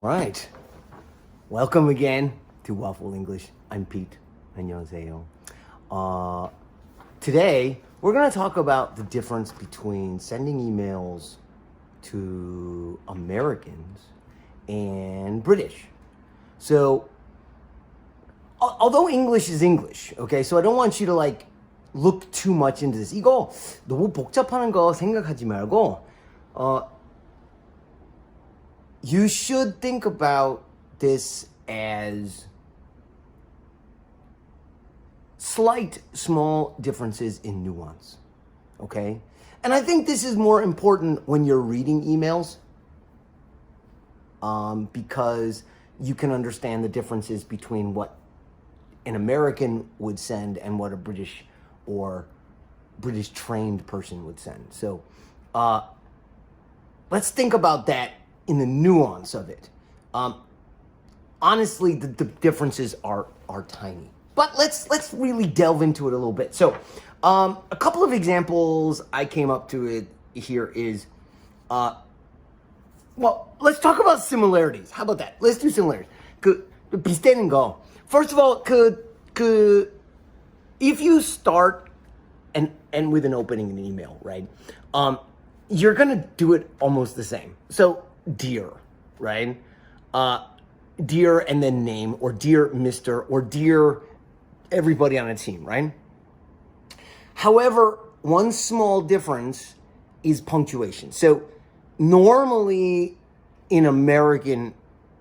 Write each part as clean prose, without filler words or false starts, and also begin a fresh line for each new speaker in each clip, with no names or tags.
Right. Welcome again to Waffle English. I'm Pete. 안녕하세요. Today, we're going to talk about the difference between sending emails to Americans and British. So, although English is English, okay, so I don't want you to look too much into this. 이거 너무 복잡한 거 생각하지 말고, you should think about this as slight, small differences in nuance, okay? And I think this is more important when you're reading emails because you can understand the differences between what an American would send and what a British or British trained person would send. So let's think about that in the nuance of it. Honestly, the differences are tiny. But let's really delve into it a little bit. So a couple of examples I came up to it here is, well, let's talk about similarities. How about that? Let's do similarities. 비슷한 거. First of all, if you start and with an opening in an email, right? You're gonna do it almost the same. So, dear, right? Dear and then name, or dear Mr., or dear everybody on a team, right? However, one small difference is punctuation. So normally in American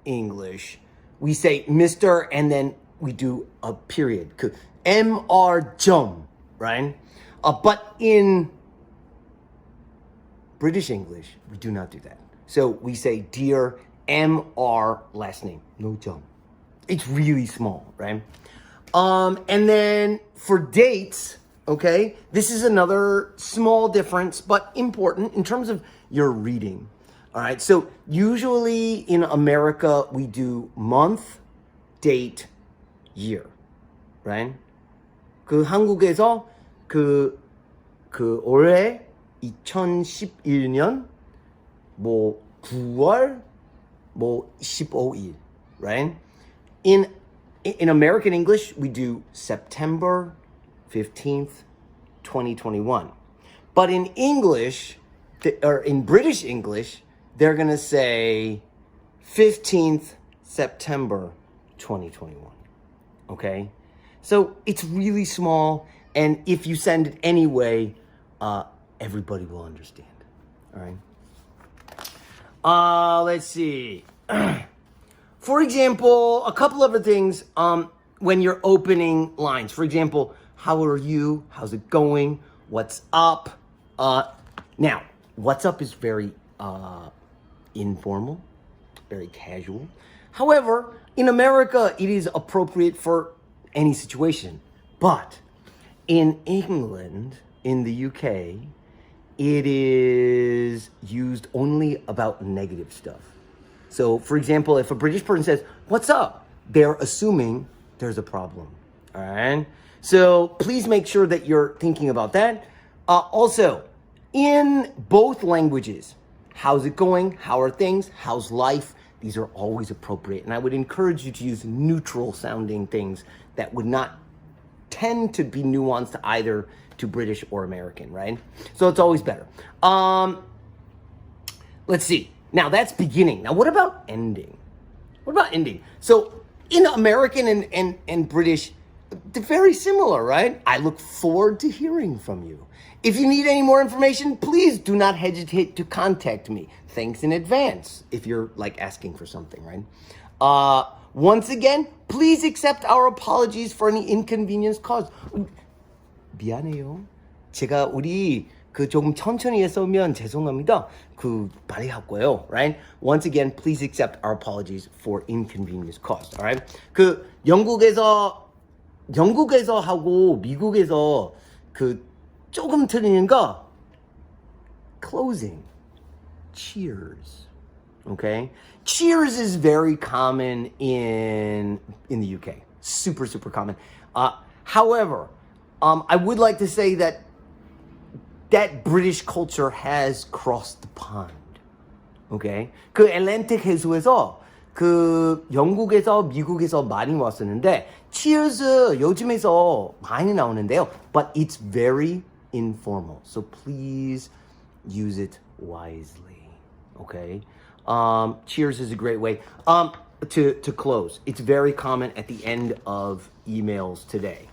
English, we say Mr. and then we do a period. MR 점, right? But in British English, we do not do that. So we say dear MR last name, no 점. It's really small, right? And then for dates, okay, this is another small difference, but important in terms of your reading. All right, so usually in America, we do month, date, year, right? 한국에서 올해 2011년 9월 15일, right? In American English, we do September 15th, 2021. But in English, or in British English, they're going to say 15th September 2021. Okay? So it's really small, and if you send it anyway, everybody will understand. All right? Let's see. For example, a couple other things when you're opening lines. For example, how are you? How's it going? What's up? Now, what's up is very informal, very casual. However, in America, it is appropriate for any situation. But in England, in the UK, it is used only about negative stuff. So, for example, if a British person says, what's up? They're assuming there's a problem, all right? So please make sure that you're thinking about that. Also, in both languages, how's it going? How are things? How's life? These are always appropriate. And I would encourage you to use neutral sounding things that would not tend to be nuanced either to British or American, right? So it's always better. Let's see. Now that's beginning. Now what about ending? What about ending? So in American and British, they're very similar, right? I look forward to hearing from you. If you need any more information, please do not hesitate to contact me. Thanks in advance if you're asking for something, right? Once again, please accept our apologies for any inconvenience caused. 미안해요. 제가 우리 조금 천천히 했으면 죄송합니다. 빨리 할 거예요, right? Once again, please accept our apologies for inconvenience caused, alright? 영국에서 하고 미국에서 조금 틀리는 거 closing. Cheers. Okay? Cheers is very common in the UK. Super, super common. However, I would like to say that British culture has crossed the pond. Okay? 그 앨란틱 해수에서 영국에서 미국에서 많이 왔었는데 cheers 요즘에서 많이 나오는데요. But it's very informal. So please use it wisely. Okay? Cheers is a great way to close. It's very common at the end of emails today.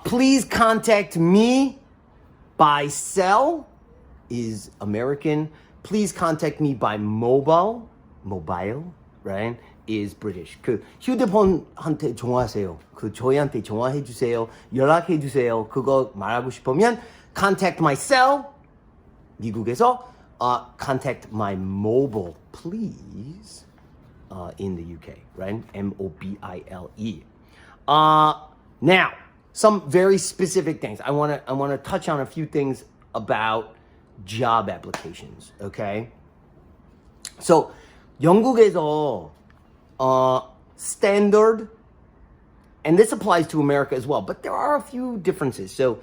Please contact me by cell is American. Please contact me by mobile, right, is British. 휴대폰한테 전화하세요. 저희한테 전화해 주세요. 연락해 주세요. 그거 말하고 싶으면 contact my cell. 미국에서 contact my mobile, please. In the UK, right? MOBILE. Now, some very specific things. I want to touch on a few things about job applications, okay? So, 영국에서 standard, and this applies to America as well, but there are a few differences. So,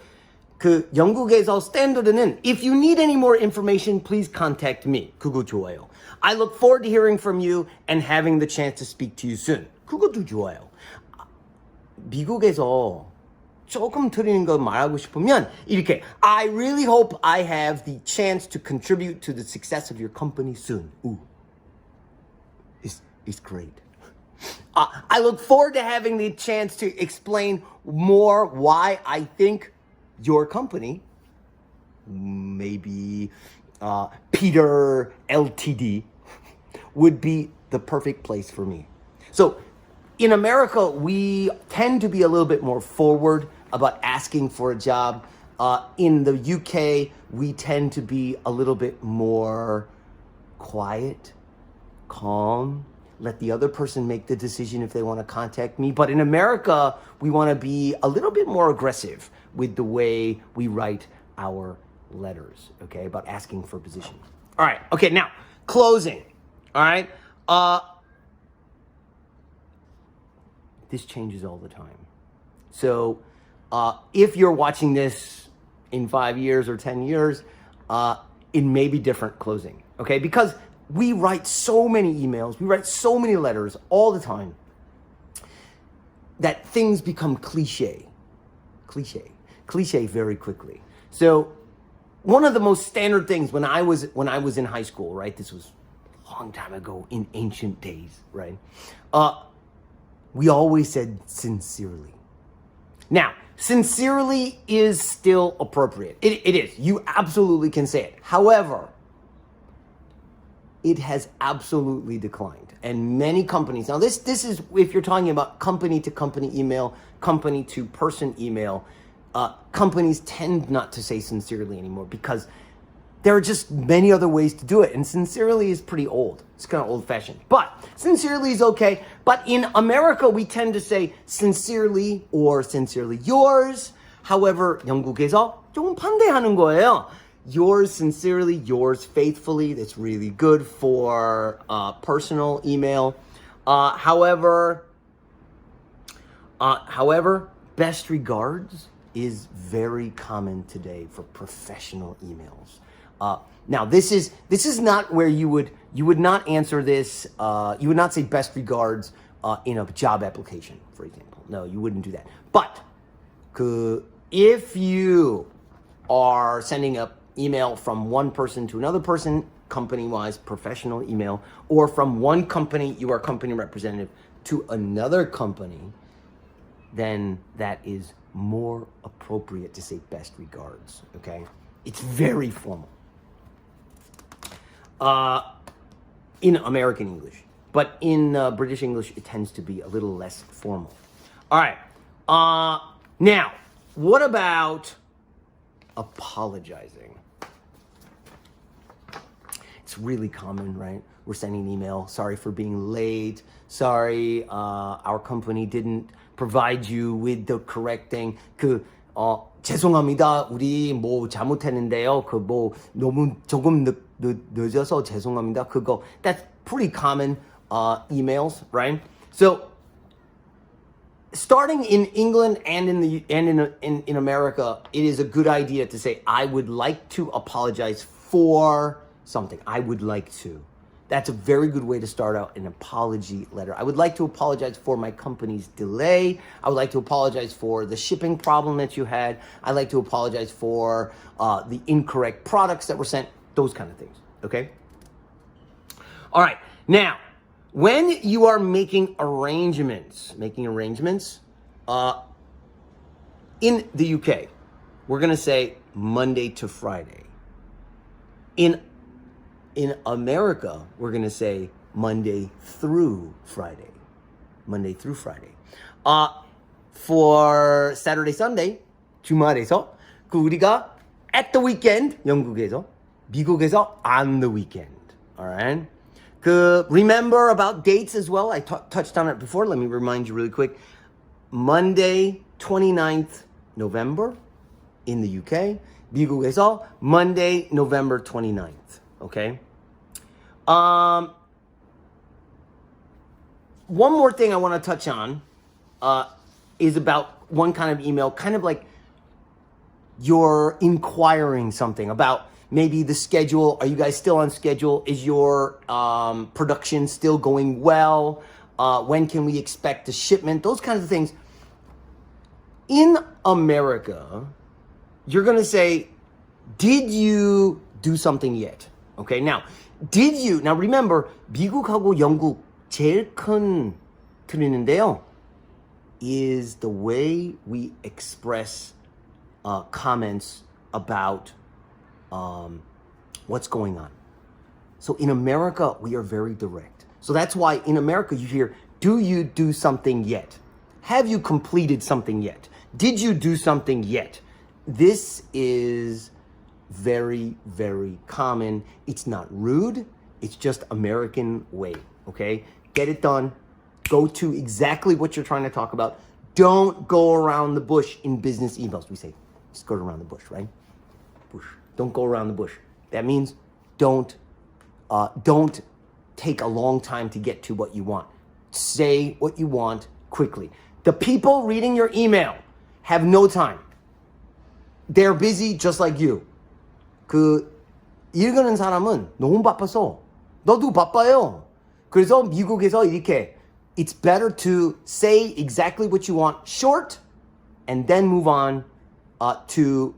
영국에서 standard는 if you need any more information, please contact me. 그거 좋아요. I look forward to hearing from you and having the chance to speak to you soon. 그것도 좋아요. 미국에서 조금 틀리는 거 말하고 싶으면 이렇게 I really hope I have the chance to contribute to the success of your company soon. Ooh, it's great. I look forward to having the chance to explain more why I think your company, maybe Peter Ltd, would be the perfect place for me. So in America, we tend to be a little bit more forward about asking for a job. In the UK, we tend to be a little bit more quiet, calm, let the other person make the decision if they want to contact me. But in America, we want to be a little bit more aggressive with the way we write our letters, okay, about asking for position. All right, okay, now, closing, all right? This changes all the time. So if you're watching this in 5 years or 10 years, it may be different closing, okay? Because we write so many emails, we write so many letters all the time that things become cliche very quickly. So one of the most standard things when I was in high school, right? This was a long time ago in ancient days, right? We always said sincerely. Now, sincerely is still appropriate. It is. You absolutely can say it. However, it has absolutely declined. And many companies, now this is if you're talking about company to company email, company to person email, companies tend not to say sincerely anymore because there are just many other ways to do it. And sincerely is pretty old. It's kind of old fashioned. But sincerely is okay. But in America, we tend to say sincerely or sincerely yours. However, 영국에서 조금 반대하는 거예요. Yours sincerely, yours faithfully. That's really good for personal email. However, best regards is very common today for professional emails. Now, this is not where you would not answer this. You would not say best regards in a job application, for example. No, you wouldn't do that. But if you are sending an email from one person to another person, company-wise, professional email, or from one company, you are company representative, to another company, then that is more appropriate to say best regards, okay? It's very formal. In American English. But in British English, it tends to be a little less formal. All right. Now, what about apologizing? It's really common, right? We're sending an email, sorry for being late. Sorry, our company didn't provide you with the correct thing. 죄송합니다. 우리 뭐 잘못했는데요. 너무 조금 늦어서 죄송합니다. That's pretty common emails, right? So starting in England and in America, it is a good idea to say I would like to apologize for something. I would like to. That's a very good way to start out an apology letter. I would like to apologize for my company's delay. I would like to apologize for the shipping problem that you had. I'd like to apologize for the incorrect products that were sent, those kind of things, okay? All right, now, when you are making arrangements, in the UK, we're gonna say Monday to Friday. In America, we're gonna say Monday through Friday. Monday through Friday. For Saturday, Sunday, 주말에서 그 우리가 at the weekend, 영국에서, 미국에서 on the weekend. Alright? Remember about dates as well. I touched on it before. Let me remind you really quick. Monday, 29th November in the UK. 미국에서 Monday, November 29th. Okay? One more thing I want to touch on is about one kind of email, kind of like you're inquiring something about maybe the schedule. Are you guys still on schedule? Is your production still going well? When can we expect a shipment? Those kinds of things. In America, you're going to say, did you do something yet? Okay, now remember, 미국하고 영국 제일 큰 틀리는데요, is the way we express comments about what's going on. So in America, we are very direct. So that's why in America you hear, do you do something yet? Have you completed something yet? Did you do something yet? This is very, very common. It's not rude. It's just American way, okay? Get it done. Go to exactly what you're trying to talk about. Don't go around the bush in business emails. We say, just go around the bush, right? Bush. Don't go around the bush. That means don't take a long time to get to what you want. Say what you want quickly. The people reading your email have no time. They're busy just like you. 읽는 사람은 너무 바빠서 너도 바빠요. 그래서 미국에서 이렇게 it's better to say exactly what you want short and then move on to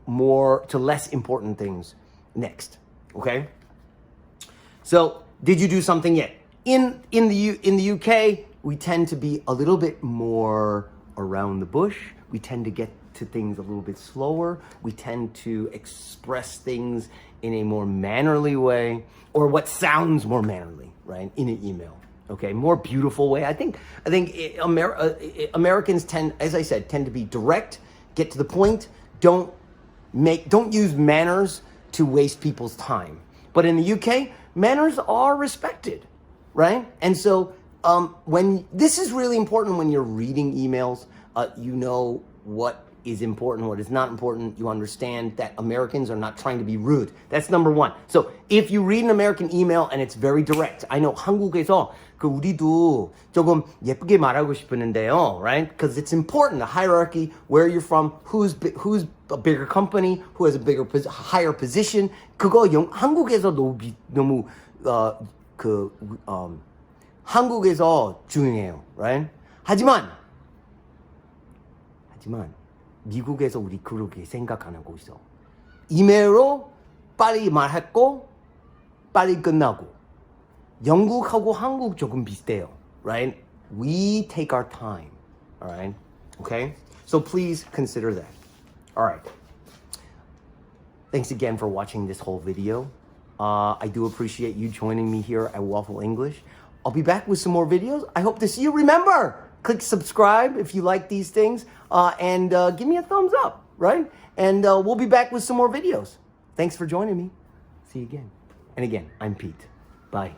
less important things next. Okay? So, did you do something yet? In the UK, we tend to be a little bit more around the bush. We tend to get to things a little bit slower. We tend to express things in a more mannerly way, or what sounds more mannerly, right? In an email, okay? More beautiful way. I think Americans tend, as I said, tend to be direct, get to the point, don't use manners to waste people's time. But in the UK, manners are respected, right? And so when this is really important when you're reading emails, you know what is important, what is not important. You understand that Americans are not trying to be rude. That's number one. So if you read an American email and it's very direct, I know 한국에서 우리도 조금 예쁘게 말하고 싶은데요, right? Because it's important, the hierarchy, where you're from, who's a bigger company, who has a higher position. 그거 한국에서 너무 한국에서 중요해요, right? 하지만 미국에서 우리 그렇게 생각 안 하고 있어. 이메일로 빨리 말했고 빨리 끝나고. 영국하고 한국 조금 비슷해요, right? We take our time, all right? Okay? So please consider that. All right. Thanks again for watching this whole video. I do appreciate you joining me here at Waffle English. I'll be back with some more videos. I hope to see you. Remember, click subscribe if you like these things, and give me a thumbs up, right? And we'll be back with some more videos. Thanks for joining me. See you again. And again, I'm Pete. Bye.